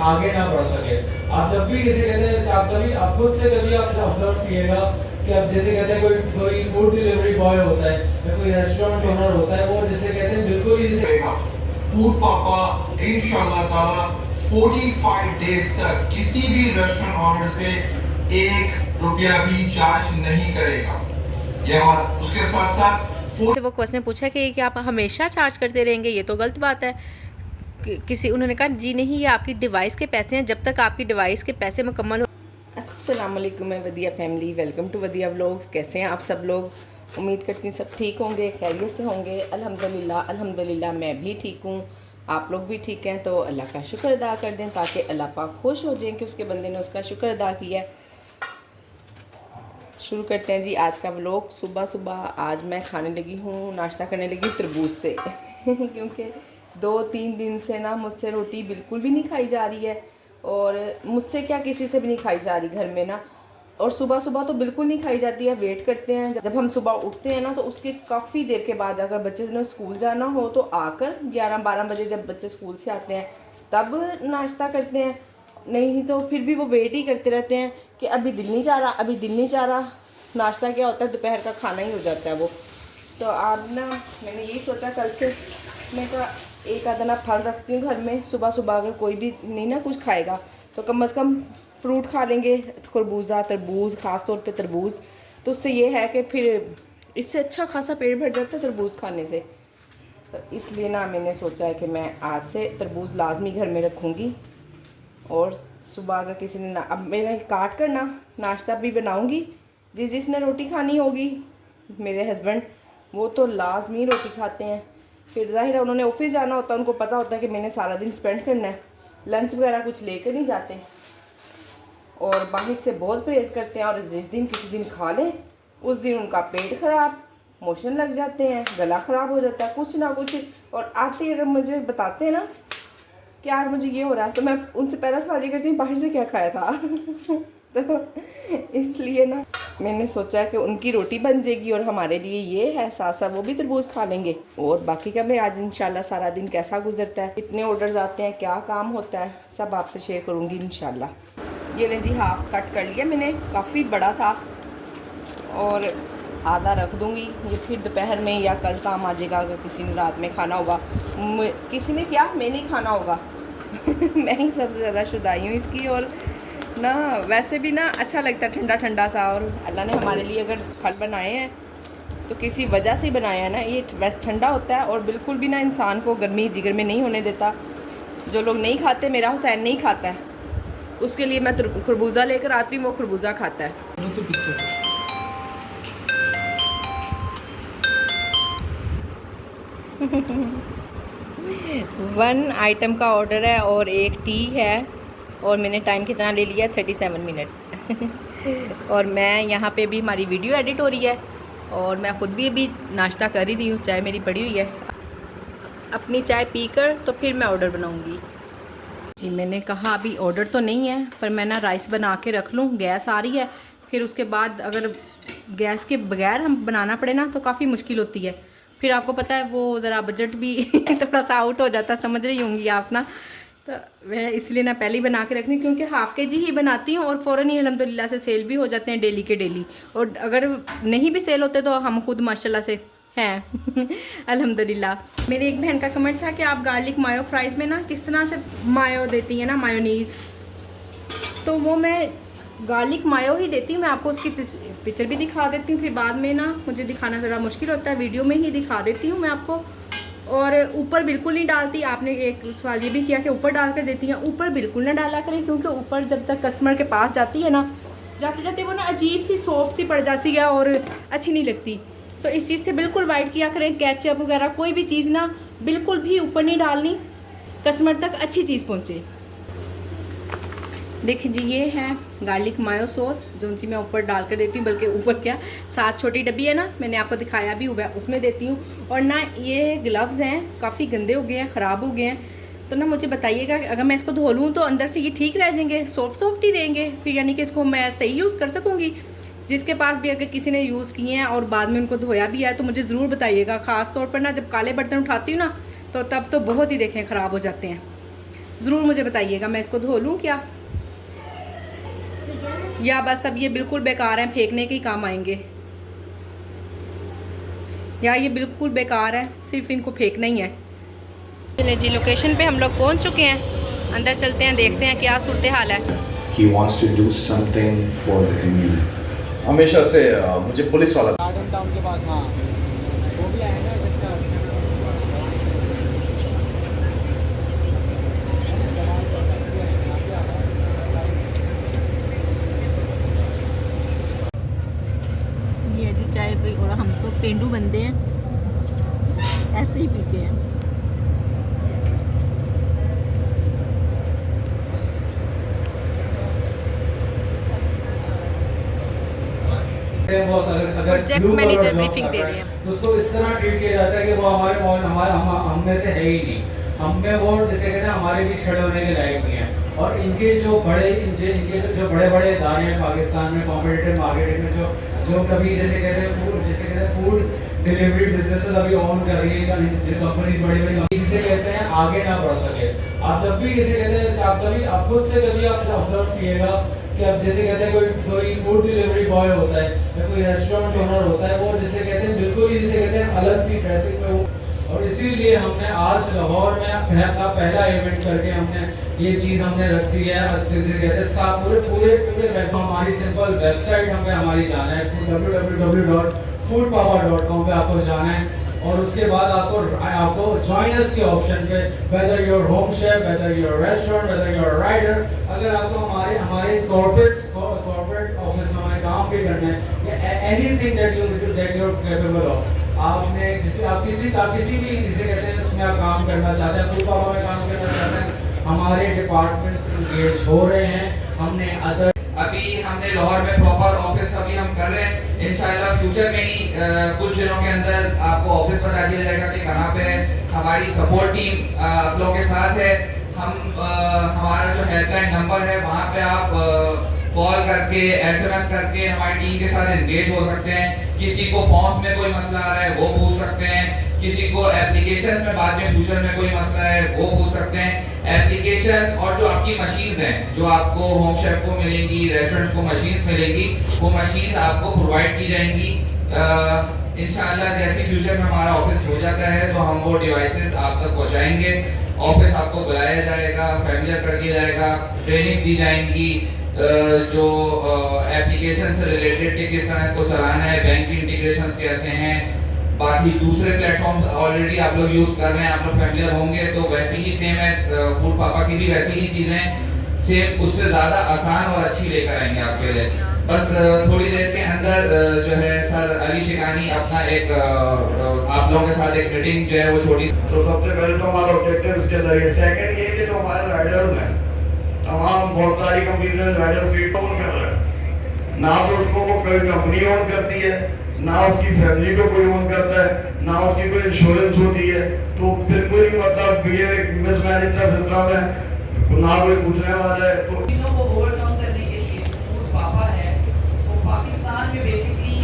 आगे ना बढ़ सके। आप जब भी किसी कहते हैं, आप खुद से कभी आपने ऑब्जर्व किएगा कि आप जैसे कहते हैं कोई फूड डिलीवरी बॉय होता है या कोई रेस्टोरेंट ओनर होता है, वो जैसे कहते हैं बिल्कुल ही जैसे फूड पापा इंशाल्लाह ताला 45 डेज तक किसी भी रेस्टोरेंट ऑनर से 1 रुपया भी चार्ज नहीं करेगा। ये हमारा उसके साथ साथ वो क्वेश्चन पूछा कि आप हमेशा चार्ज करते रहेंगे, ये तो गलत बात है। किसी उन्होंने कहा जी नहीं, ये आपकी डिवाइस के पैसे हैं, जब तक आपकी डिवाइस के पैसे मुकम्मल हो। अस्सलाम वालेकुम, मैं वदिया फैमिली, वेलकम टू वदिया व्लॉग्स। कैसे हैं आप सब लोग? उम्मीद करती हूँ सब ठीक होंगे, खैरियत से होंगे। अल्हम्दुलिल्लाह अल्हम्दुलिल्लाह मैं भी ठीक हूँ, आप लोग भी ठीक हैं। तो अल्लाह का शुक्र अदा कर दें ताकि अल्लाह पाक खुश हो जाएं कि उसके बंदे ने उसका शुक्र अदा किया। शुरू करते हैं जी आज का व्लॉग। सुबह सुबह आज मैं खाने लगी हूँ, नाश्ता करने लगी हूँ तरबूज से क्योंकि 2-3 दिन से ना मुझसे रोटी बिल्कुल भी नहीं खाई जा रही है, और मुझसे क्या किसी से भी नहीं खाई जा रही घर में ना। और सुबह सुबह तो बिल्कुल नहीं खाई जाती है। वेट करते हैं जब हम सुबह उठते हैं ना, तो उसके काफ़ी देर के बाद अगर बच्चे ने स्कूल जाना हो तो आकर 11-12 बजे जब बच्चे स्कूल से आते हैं तब नाश्ता करते हैं, नहीं तो फिर भी वो वेट ही करते रहते हैं कि अभी दिल नहीं चाह रहा, अभी दिल नहीं चाह रहा। नाश्ता क्या होता है, दोपहर का खाना ही हो जाता है वो। तो आज ना मैंने यही सोचा कल से, मैं कहा एक आधा ना फल रखती हूँ घर में। सुबह सुबह अगर कोई भी नहीं ना कुछ खाएगा तो कम से कम फ्रूट खा लेंगे, खरबूजा तरबूज, ख़ास तौर पे तरबूज। तो उससे ये है कि फिर इससे अच्छा खासा पेट भर जाता है तरबूज खाने से। तो इसलिए ना मैंने सोचा है कि मैं आज से तरबूज लाजमी घर में रखूँगी। और सुबह अगर किसी ने ना, अब मैंने काट कर ना नाश्ता भी बनाऊँगी। जिसने रोटी खानी होगी, मेरे हस्बैंड वो तो लाजमी रोटी खाते हैं। फिर ज़ाहिर है उन्होंने ऑफिस जाना होता है, उनको पता होता है कि मैंने सारा दिन स्पेंड करना है। लंच वगैरह कुछ लेकर नहीं जाते और बाहर से बहुत परहेज़ करते हैं। और जिस दिन किसी दिन खा लें उस दिन उनका पेट ख़राब, मोशन लग जाते हैं, गला ख़राब हो जाता है, कुछ ना कुछ। और आते ही अगर मुझे बताते हैं ना कि यार मुझे ये हो रहा है, तो मैं उनसे पहला सवाल ये करती हूँ बाहर से क्या खाया था तो इसलिए ना मैंने सोचा कि उनकी रोटी बन जाएगी और हमारे लिए ये है, साथ साथ वो भी तरबूज खा लेंगे। और बाकी का मैं आज इंशाल्लाह सारा दिन कैसा गुजरता है, कितने ऑर्डर्स आते हैं, क्या काम होता है, सब आपसे शेयर करूँगी इंशाल्लाह। ये लें जी, हाफ़ कट कर लिया मैंने, काफ़ी बड़ा था और आधा रख दूँगी। ये फिर दोपहर में या कल काम आ जाएगा अगर किसी ने रात में खाना होगा। किसी ने क्या, मैं नहीं खाना होगा मैं ही सबसे ज़्यादा शुदाई हूँ इसकी। और ना वैसे भी ना अच्छा लगता है ठंडा ठंडा सा। और अल्लाह ने हमारे लिए अगर फल बनाए हैं तो किसी वजह से बनाया है ना। ये वैसे ठंडा होता है और बिल्कुल भी ना इंसान को गर्मी जिगर में नहीं होने देता। जो लोग नहीं खाते, मेरा हुसैन नहीं खाता है, उसके लिए मैं खरबूजा लेकर आती हूँ, वो खरबूजा खाता है। वन आइटम का ऑर्डर है और एक टी है, और मैंने टाइम कितना ले लिया, 37 मिनट और मैं यहाँ पे भी हमारी वीडियो एडिट हो रही है और मैं ख़ुद भी अभी नाश्ता कर ही रही हूँ। चाय मेरी पड़ी हुई है, अपनी चाय पीकर तो फिर मैं ऑर्डर बनाऊँगी जी। मैंने कहा अभी ऑर्डर तो नहीं है, पर मैं ना राइस बना के रख लूँ, गैस आ रही है। फिर उसके बाद अगर गैस के बगैर हम बनाना पड़े ना तो काफ़ी मुश्किल होती है। फिर आपको पता है वो ज़रा बजट भी थोड़ा सा आउट हो जाता है, समझ रही होंगी आप ना। तो मैं इसलिए ना पहले ही बना के रखनी, क्योंकि हाफ़ के जी ही बनाती हूँ और फ़ौरन ही अल्हम्दुलिल्लाह से सेल भी हो जाते हैं डेली के डेली। और अगर नहीं भी सेल होते तो हम खुद माशाल्लाह से हैं अल्हम्दुलिल्लाह। मेरी एक बहन का कमेंट था कि आप गार्लिक मायो फ्राइज़ में ना किस तरह से मायो देती हैं ना, मायोनीज़। तो वो मैं गार्लिक मायो ही देती हूँ। मैं आपको उसकी पिक्चर भी दिखा देती हूँ, फिर बाद में ना मुझे दिखाना ज़रा मुश्किल होता है, वीडियो में ही दिखा देती हूँ मैं आपको। और ऊपर बिल्कुल नहीं डालती। आपने एक सवाल ये भी किया कि ऊपर डाल कर देती हैं, ऊपर बिल्कुल ना डाला करें, क्योंकि ऊपर जब तक कस्टमर के पास जाती है ना, जाते जाते वो ना अजीब सी सॉफ्ट सी पड़ जाती है और अच्छी नहीं लगती। सो इस चीज़ से बिल्कुल अवॉइड किया करें। केचप वगैरह कोई भी चीज़ ना बिल्कुल भी ऊपर नहीं डालनी, कस्टमर तक अच्छी चीज़ पहुँचे। देखिए जी, ये है गार्लिक मायो सॉस जो सी मैं ऊपर डाल कर देती हूँ, बल्कि ऊपर क्या 7 छोटी डब्बी है ना, मैंने आपको दिखाया भी हुआ है, उसमें देती हूँ। और ना ये ग्लव्स हैं काफ़ी गंदे हो गए हैं, ख़राब हो गए हैं। तो ना मुझे बताइएगा कि अगर मैं इसको धो लूँ तो अंदर से ये ठीक रह जाएंगे, सॉफ्ट सॉफ्ट ही रहेंगे फिर, यानी कि इसको मैं सही यूज़ कर सकूँगी। जिसके पास भी अगर किसी ने यूज़ किए हैं और बाद में उनको धोया भी है तो मुझे ज़रूर बताइएगा। ख़ास तौर पर ना जब काले बर्तन उठाती हूँ ना तो तब तो बहुत ही देखें ख़राब हो जाते हैं। ज़रूर मुझे बताइएगा। मैं इसको धो लूँ क्या, या बस अब ये बिल्कुल बेकार हैं, फेंकने के ही काम आएंगे, या ये बिल्कुल बेकार है, सिर्फ इनको फेंकना ही है। चलिए जी, लोकेशन पे हम लोग पहुंच चुके हैं, अंदर चलते हैं, देखते हैं क्या सूरत हाल है। He wants to do something for the community. हमेशा से मुझे पुलिस वाला गार्डन टाउन के पास, हाँ वो भी आएगा जिसका ये जी चाय पी, और हम तो पेंडू बंदे हैं, ऐसे ही पीते हैं। वो अगर project blue manager collar job briefing कर दे रहा रहे है, हैं। तो उसको इस तरह ट्रीट किया जाता है कि वो हम में से है ही नहीं, हम में वो जैसे कहते हैं हमारे बीच खड़े होने के लायक नहीं है। और इनके जो बड़े बड़े इदारे हैं पाकिस्तान में कॉम्पिटिटिव मार्केटिंग में, जो कभी जैसे कहते हैं फूड डिलीवरी बिजनेसेस अभी ऑन कर रही है कंपनीज, बड़ी बड़ी जिसे कहते हैं आगे ना बढ़ सके। आप जब भी जैसे कहते हैं आप कभी आप खुद से कभी आप ऑब्जर्व कीजिएगा कि अब जैसे कहते हैं कोई फूड डिलीवरी बॉय होता है या कोई रेस्टोरेंट ओनर होता है, वो जैसे कहते हैं बिल्कुल ही जैसे कहते हैं अलग सी ड्रेसिंग में वो। और इसीलिए हमने आज लाहौर में अपना पहला इवेंट करके हमने ये चीज़ हमने रख दी है। जैसे कहते हैं पूरे हमारी सिंपल वेबसाइट हमें हमारी जाना है www.foodpapa.com पे आपको जाना है, और उसके बाद आपको जॉइन अस के ऑप्शन पे, whether your home chef, whether your restaurant, whether your rider, अगर आपको हमारे कॉर्पोरेट ऑफिस में हमें काम भी करना है या anything that you are capable of, आपने जिसे आप किसी भी जिसे कहते हैं उसमें आप काम करना चाहते हैं, फूड पापा में काम करना चाहते हैं, हमारे डिपार्टमेंट्स इंगेज हो रहे हैं। हमने अभी हमने लाहौर में प्रॉपर ऑफिस अभी हम कर रहे हैं। इंशाल्लाह फ्यूचर में ही कुछ दिनों के अंदर आपको ऑफिस बता दिया जाएगा कि कहाँ पे है। हमारी सपोर्ट टीम आप लोगों के साथ है। हमारा जो हेल्पलाइन नंबर है वहाँ पे आप कॉल करके SMS करके हमारी टीम के साथ एंगेज हो सकते हैं। किसी को फॉर्म्स में कोई मसला आ रहा है वो पूछ सकते हैं, किसी को एप्लीकेशन में बाद में फ्यूचर में कोई मसला है वो पूछ सकते हैं। एप्लीकेशंस और जो आपकी मशीन्स हैं, जो आपको होम शेफ को मिलेंगी, रेस्टोरेंट्स को मशीन्स मिलेंगी, वो मशीन्स आपको प्रोवाइड की जाएंगी। इंशाल्लाह जैसे फ्यूचर में हमारा ऑफिस हो जाता है तो हम वो डिवाइसेस आप तक पहुंचाएंगे। ऑफिस आपको बुलाया जाएगा, फैमिलियर कर दिया जाएगा, ट्रेनिंग दी जाएंगी, जो एप्लीकेशन से रिलेटेड के किस तरह इसको चलाना है, बैंक की इंटीग्रेशंस कैसे हैं, बाकी दूसरे प्लेटफॉर्म्स ऑलरेडी आप लोग यूज कर रहे हैं, आप लोग फैमिलियर होंगे, तो वैसे ही सेम है फूड पापा की भी वैसी ही चीजें सेम उससे ज्यादा आसान और अच्छी लेकर आएंगे आपके लिए। बस थोड़ी देर के अंदर जो है सर अली शिकानी अपना एक आप लोगों के साथ एक मीटिंग जो है वो छोटी। तो सबसे पहले तो हमारा ऑब्जेक्टिव इसके अंदर ये, सेकंड ये कि जो हमारे राइडर्स हैं तमाम बहुत सारी कंपनी ने राइडर फीड ऑन कर रहा है, ना तो उसको वो कोई कंपनी ऑन करती है, ना उसकी फैमिली को कोई ऑन करता है, ना उसकी कोई इंश्योरेंस होती है, तो बिल्कुल ही मतलब ये एक मिसमैनेज का सिस्टम है, ना कोई पूछने वाला है। तो चीज़ों को ओवरकम करने के लिए फूड पापा है, वो पाकिस्तान में बेसिकली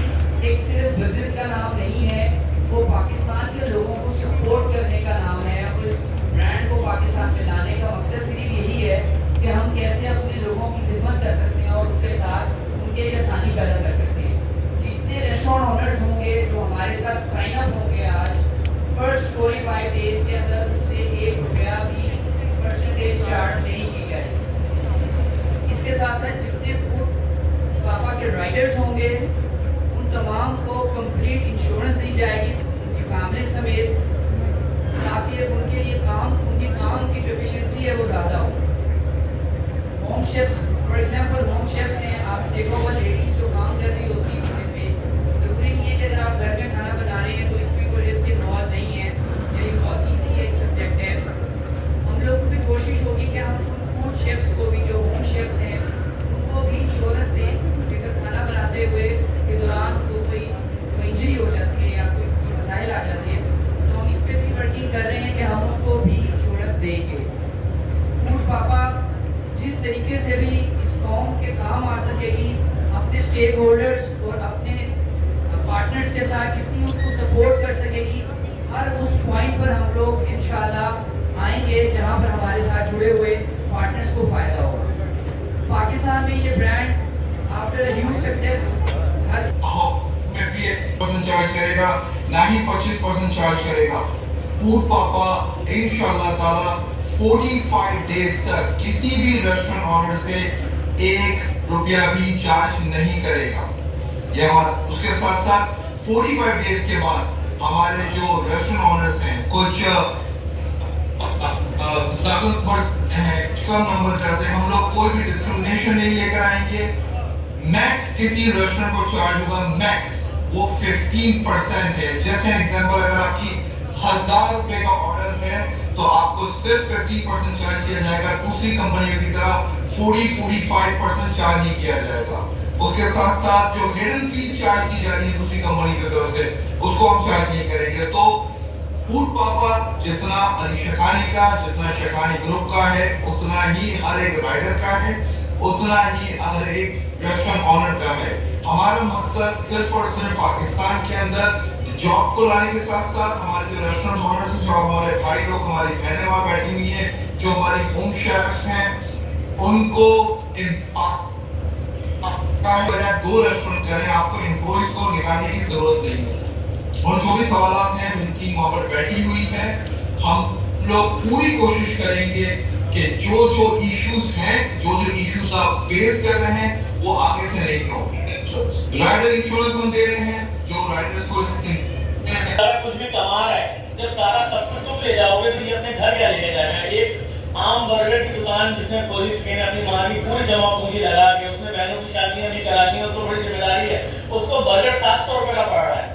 एक सिर्फ बिजनेस का नाम नहीं है, वो पाकिस्तान के लोगों को सपोर्ट करने का नाम है। और इस ब्रांड को पाकिस्तान में लाने का मकसद सिर्फ यही है कि हम कैसे अपने लोगों की खिदमत कर सकते हैं और उनके साथ उनके लिए आसानी पैदा कर सकते हैं। जितने रेस्टोरेंट ओनर्स होंगे जो हमारे साथ साइन अप होंगे आज, फर्स्ट 45 डेज के अंदर उनसे ₹1 भी परसेंटेज चार्ज नहीं की जाएगी। इसके साथ साथ जितने फूड पापा के राइडर्स होंगे उन तमाम को कंप्लीट इंश्योरेंस दी जाएगी उनकी फैमिली समेत, ताकि उनके लिए उनकी काम की जो एफिशिएंसी है वो ज़्यादा हो। Home chefs for example, home chefs हैं, आपने देखा होगा लेडीज़ जो काम कर रही होती है किचन पे, ज़रूरी नहीं है कि अगर आप घर में खाना बना रहे हैं तो इसमें कोई रिस्क इन्वॉल्व नहीं है, ये बहुत ईजी एक सब्जेक्ट है। हम लोग की भी कोशिश होगी कि हम उन फूड शेफ्स को भी, जो होम शेफ्स हैं, उनको भी इंश्योरेंस दें कि अगर खाना बनाते हुए के दौरान उनको कोई इंजरी हो जाती है या कोई मसाइल आ जाते हैं, तो हम इस पर भी वर्किंग कर रहे हैं कि हम उनको भी इंश्योरेंस देंगे। फूड पापा जिस तरीके से भी इस कौम के काम आ सकेगी, अपने स्टेक होल्डर्स और अपने पार्टनर्स के साथ जितनी उनको सपोर्ट कर सकेगी, हर उस पॉइंट पर हम लोग इंशाल्लाह आएंगे जहां पर हमारे साथ जुड़े हुए पार्टनर्स को फ़ायदा होगा। पाकिस्तान में ये ब्रांड आफ्टर ह्यूज सक्सेस हर में भी 1% चार्ज करेगा, ना ही 25% चार्ज करेगा। फूड पापा इंशाल्लाह ताला 45 डेज तक किसी भी रेस्टोरेंट ऑनर से 1 रुपया भी चार्ज नहीं करेगा। ये हमारा, उसके साथ साथ 45 डेज के बाद हमारे जो रेस्टोरेंट ऑनर्स हैं, कुछ कम नंबर करते हैं, हम लोग कोई भी डिस्क्रिमिनेशन नहीं लेकर आएंगे। मैक्स किसी रेस्टोरेंट को चार्ज होगा, मैक्स वो 15% है। जैसे एग्जांपल, अगर आपकी 1000 रुपए का ऑर्डर है तो आपको सिर्फ 15% चार्ज किया जाएगा। दूसरी कंपनियों की तरह 40-45% चार्ज नहीं किया जाएगा। उसके साथ साथ जो हिडन फीस चार्ज की जा रही है दूसरी कंपनी की तरफ से, उसको हम चार्ज नहीं करेंगे। तो फूड पापा जितना अली शेखानी का, जितना शेखानी ग्रुप का है, उतना ही हर एक राइडर का है, उतना ही हर एक रेस्टोरेंट ऑनर का है। हमारा मकसद सिर्फ और सिर्फ पाकिस्तान के अंदर जॉब को लाने के साथ साथ हमारे जो रेस्टोरेंट ऑनर्स हैं, जो हमारे भाई लोग, हमारी बहनें वहाँ बैठी हुई हैं, जो हमारी होम शेफ्स हैं, उनको बजाय 2 रेस्टोरेंट करें। आपको एम्प्लॉइज को निकालने की जरूरत नहीं है। और जो भी सवालात हैं, उनकी वहाँ पर बैठी हुई है। हम लोग पूरी कोशिश करेंगे कि जो इश्यूज हैं, जो इश्यूज आप फेस कर रहे हैं, वो आगे से नहीं होंगे। राइडर इंश्योरेंस हम दे रहे हैं, जो राइडर्स को सारा कुछ भी कमा रहा है, जब सारा सब कुछ तुम ले जाओगे तो ये अपने घर क्या लेके जाएगा? एक आम बर्गर की दुकान जिसने खोली, अपनी माँ की पूरी जमा पूंजी लगा के, उसने बहनों की शादियां भी करानी है, तो बड़ी जिम्मेदारी है, उसको बर्गर 700 रुपए का पड़ रहा है।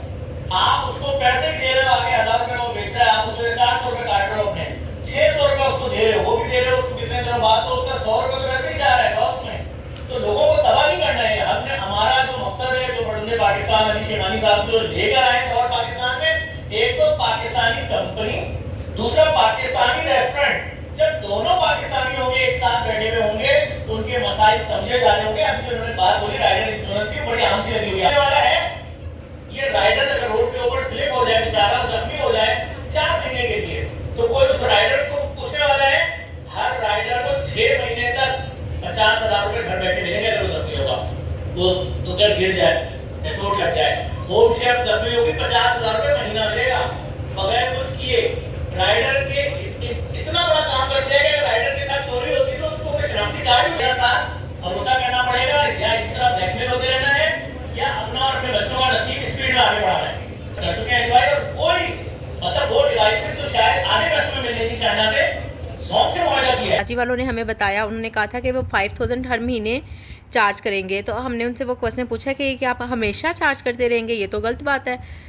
आप उसको पैसे दे रहे हो, आगे 1000 रुपए का वो बेच रहा है, आप उसको 400 रुपए काट रहे हो, अपने 600 रुपए उसको दे रहे हो, वो भी दे रहे हो उसको कितने दिनों बाद, तो उसका 100 रुपए तो वैसे ही जा रहा है लॉस में। तो लोगों को तबाह नहीं करना है। हमने, हमारा जो मकसद है, जो बड़े पाकिस्तान अली शेखानी साहब जो लेकर आए थे और पाकिस्तान में, एक तो पाकिस्तानी कंपनी, दूसरा पाकिस्तानी रेस्टोरेंट। जब दोनों पाकिस्तानी होंगे, एक साथ बैठे हुए होंगे, तो उनके मसाइल समझे जाने होंगे। अभी जो उन्होंने बात बोली राइडर इंश्योरेंस की, बड़ी आम सी लगी हुई है वाला है। ये राइडर अगर रोड के ऊपर स्लिप हो जाए, बेचारा जख्मी हो जाए 4 महीने के लिए, तो कोई उस राइडर को पूछने वाला है? हर राइडर को 6 महीने तक 50,000 रुपए घर बैठे मिलेंगे अगर वो जख्मी होगा, वो दुकर गिर जाए या चोट लग जाए। होम शेफ जख्मी होगी, 50,000 रुपए महीना मिलेगा बगैर कुछ किए। राइडर के इतना बड़ा काम कर दिया कि अगर राइडर के साथ चोरी होती तो उसको कोई शनाख्ती कार्ड भी साथ भरोसा करना पड़ेगा, या इस तरह ब्लैकमेल होते रहना है, या अपना और अपने बच्चों का नसीब स्पीड में आगे बढ़ाना है। कर चुके हैं भाई। और कोई मतलब वो डिवाइसेस तो शायद आधे पैसों में मिलने थी चाइना से, 100 से मुआवजा किया है। रांची वालों ने हमें बताया, उन्होंने कहा था कि वो 5000 हर महीने चार्ज करेंगे। तो हमने उनसे वो क्वेश्चन पूछा कि क्या आप हमेशा चार्ज करते रहेंगे? ये तो गलत बात है।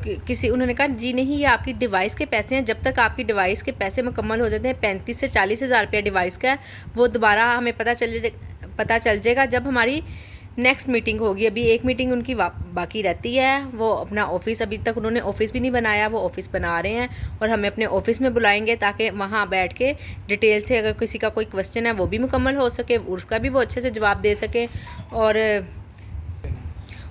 उन्होंने कहा जी नहीं, ये आपकी डिवाइस के पैसे हैं। जब तक आपकी डिवाइस के पैसे मुकम्मल हो जाते हैं, 35 से 40 हज़ार रुपया डिवाइस का है, वो दोबारा हमें पता चल जाएगा जब हमारी नेक्स्ट मीटिंग होगी। अभी एक मीटिंग उनकी बाकी रहती है। वो अपना ऑफिस, अभी तक उन्होंने ऑफिस भी नहीं बनाया, वो ऑफिस बना रहे हैं और हमें अपने ऑफिस में बुलाएंगे ताकि वहाँ बैठ के डिटेल से अगर किसी का कोई क्वेश्चन है वो भी मुकम्मल हो सके, उसका भी वो अच्छे से जवाब दे सकें।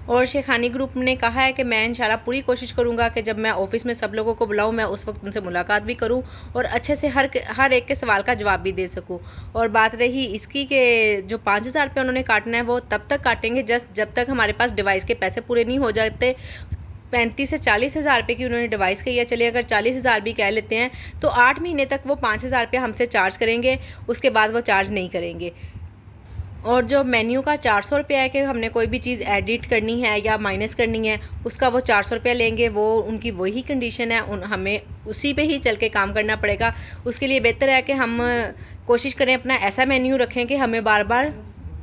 और शेखानी ग्रुप ने कहा है कि मैं इंशाल्लाह पूरी कोशिश करूंगा कि जब मैं ऑफ़िस में सब लोगों को बुलाऊं, मैं उस वक्त उनसे मुलाकात भी करूं और अच्छे से हर एक के सवाल का जवाब भी दे सकूं। और बात रही इसकी कि जो 5,000 रुपये उन्होंने काटना है, वो तब तक काटेंगे जब तक हमारे पास डिवाइस के पैसे पूरे नहीं हो जाते। 35 से 40 हज़ार रुपये की उन्होंने डिवाइस कही है। चलिए अगर 40 हज़ार भी कह लेते हैं तो 8 महीने तक वो 5,000 रुपये हमसे चार्ज करेंगे, उसके बाद वो चार्ज नहीं करेंगे। और जो मेन्यू का 400 रुपया है कि हमने कोई भी चीज़ एडिट करनी है या माइनस करनी है, उसका वो 400 रुपया लेंगे। वो उनकी वही कंडीशन है, हमें उसी पे ही चल के काम करना पड़ेगा। उसके लिए बेहतर है कि हम कोशिश करें अपना ऐसा मेन्यू रखें कि हमें बार बार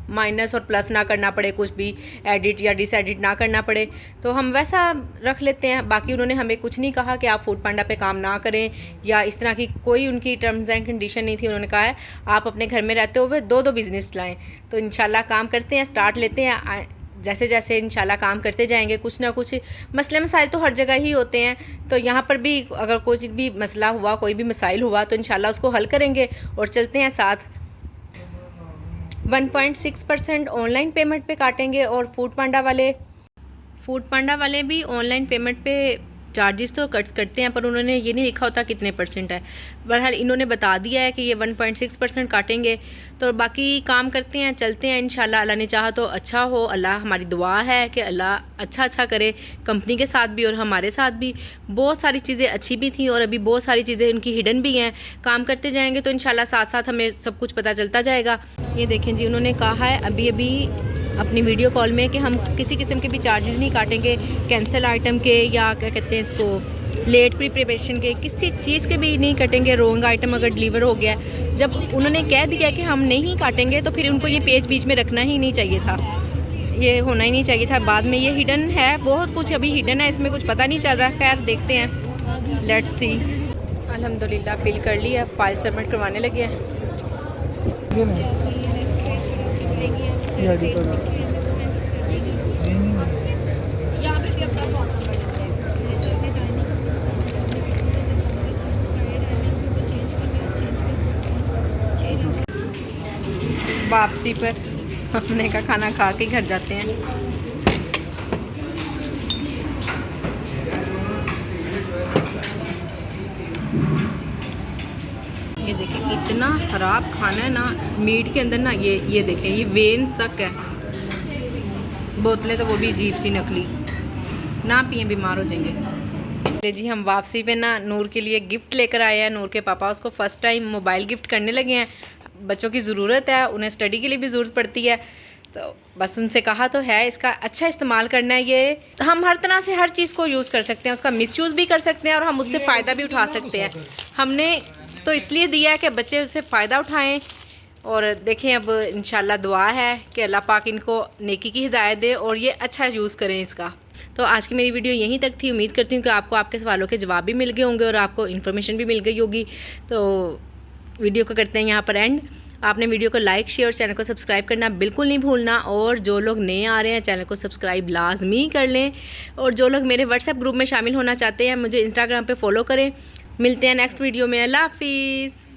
माइनस और प्लस ना करना पड़े, कुछ भी एडिट या डिसएडिट ना करना पड़े, तो हम वैसा रख लेते हैं। बाकी उन्होंने हमें कुछ नहीं कहा कि आप फूड पांडा पे काम ना करें या इस तरह की कोई उनकी टर्म्स एंड कंडीशन नहीं थी। उन्होंने कहा है आप अपने घर में रहते हुए दो बिज़नेस लाएं। तो इंशाल्लाह काम करते हैं, स्टार्ट लेते हैं। जैसे जैसे इंशाल्लाह काम करते जाएंगे, कुछ ना कुछ मसले मसाइल तो हर जगह ही होते हैं, तो यहाँ पर भी अगर कुछ भी मसला हुआ, कोई भी मसाइल हुआ, तो इंशाल्लाह उसको हल करेंगे और चलते हैं साथ। 1.6% ऑनलाइन पेमेंट पे काटेंगे और फूड पांडा वाले भी ऑनलाइन पेमेंट पे चार्जेस तो करते हैं, पर उन्होंने ये नहीं लिखा होता कितने % है। बहरहाल इन्होंने बता दिया है कि ये 1.6% काटेंगे। तो बाकी काम करते हैं, चलते हैं, इंशाल्लाह अल्लाह ने चाहा तो अच्छा हो। अल्लाह, हमारी दुआ है कि अल्लाह अच्छा करे कंपनी के साथ भी और हमारे साथ भी। बहुत सारी चीज़ें अच्छी भी थी और अभी बहुत सारी चीज़ें उनकी हिडन भी हैं। काम करते जाएंगे तो इंशाल्लाह साथ साथ हमें सब कुछ पता चलता जाएगा। ये देखें जी, उन्होंने कहा है अभी अपनी वीडियो कॉल में कि हम किसी किस्म के भी चार्जेस नहीं काटेंगे, कैंसिल आइटम के या क्या कहते हैं इसको, लेट प्रिपरेशन के, किसी चीज़ के भी नहीं कटेंगे। रोंग आइटम अगर डिलीवर हो गया, जब उन्होंने कह दिया कि हम नहीं काटेंगे तो फिर उनको ये पेज बीच में रखना ही नहीं चाहिए था, ये होना ही नहीं चाहिए था। बाद में ये हिडन है, बहुत कुछ अभी हिडन है, इसमें कुछ पता नहीं चल रहा। खैर देखते हैं, लेट्स सी। अल्हम्दुलिल्लाह फिल कर लिया, फाइल सबमिट करवाने लगे हैं। वापसी पर हमने का खाना खा के घर जाते हैं। ये देखिए इतना ख़राब खाना है ना, मीट के अंदर ना ये देखें, ये वेन्स तक है। बोतलें तो वो भी अजीब सी नकली, ना पिए बीमार हो जाएंगे। जी हम वापसी पे ना नूर के लिए गिफ्ट लेकर आए हैं। नूर के पापा उसको फ़र्स्ट टाइम मोबाइल गिफ्ट करने लगे हैं। बच्चों की ज़रूरत है, उन्हें स्टडी के लिए भी ज़रूरत पड़ती है, तो बस उनसे कहा तो है इसका अच्छा इस्तेमाल करना है। ये हम हर तरह से हर चीज़ को यूज़ कर सकते हैं, उसका मिसयूज़ भी कर सकते हैं और हम उससे फ़ायदा भी उठा सकते हैं। हमने तो इसलिए दिया है कि बच्चे उससे फ़ायदा उठाएं। और देखें अब इंशाल्लाह दुआ है कि अल्लाह पाक इनको नेकी की हिदायत दे और ये अच्छा यूज़ करें इसका। तो आज की मेरी वीडियो यहीं तक थी। उम्मीद करती हूँ कि आपको आपके सवालों के जवाब भी मिल गए होंगे और आपको इन्फॉर्मेशन भी मिल गई होगी। तो वीडियो को करते हैं यहाँ पर एंड। आपने वीडियो को लाइक, शेयर और चैनल को सब्सक्राइब करना बिल्कुल नहीं भूलना। और जो लोग नए आ रहे हैं चैनल को सब्सक्राइब लाजमी कर लें। और जो लोग मेरे व्हाट्सएप ग्रुप में शामिल होना चाहते हैं मुझे इंस्टाग्राम पे फॉलो करें। मिलते हैं नेक्स्ट वीडियो में। अल्लाह हाफिज़।